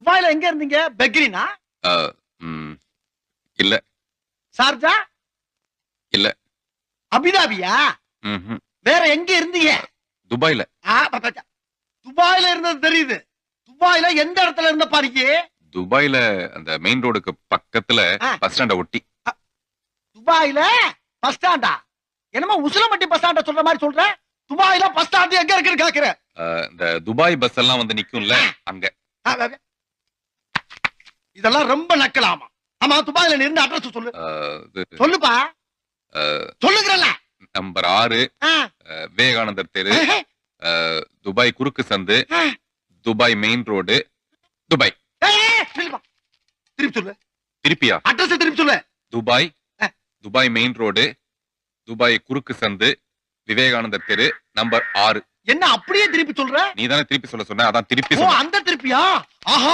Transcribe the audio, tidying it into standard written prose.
துபாயில எங்க இருந்தீங்க? பெக்ரினா? அ, ம், இல்ல. சார்ஜா? இல்ல. அபிதாபியா? ம்ஹ்ம். வேற எங்க இருந்தீங்க? துபாய்ல. துபாயில இருந்தது தெரியுது. துபாயில எந்த இடத்துல இருந்த பாருங்க? துபாய்ல அந்த மெயின் ரோடுக்கு பக்கத்துல பஸ் ஸ்டாண்ட ஒட்டி. துபாயில பஸ் ஸ்டாண்டா? என்னமோ உசிலம்பட்டி பஸ் ஸ்டாண்ட சொல்ற மாதிரி சொல்ற? துபாயில பஸ் ஸ்டாண்ட் எங்க இருக்குன்னு கேக்குற? இந்த துபாய் பஸ் எல்லாம் வந்து நிக்கும்ல அங்க. இதெல்லாம் ரொம்ப நக்கலாமா? ஆமா, துபாயில நீ இருந்த அட்ரஸ் சொல்லு. சொல்லுப்பா. சொல்லுங்கறல. நம்பர் 6 விவேகானந்தர் தெரு, துபாய் குறுக்கு சந்து, துபாய் மெயின் ரோடு, துபாய். திருப்பி சொல்லு. திருப்பியா? அட்ரஸ் திருப்பி சொல்லு. Dubai, Dubai main road, Dubai குறுக்கு சந்து, விவேகானந்தர் தெரு, நம்பர் 6. என்ன அப்படியே திருப்பி சொல்ற? நீ தானே திருப்பி சொல்ல சொன்ன, அதான் திருப்பி சொல்ல. அந்த திருப்பியா? ஆஹா.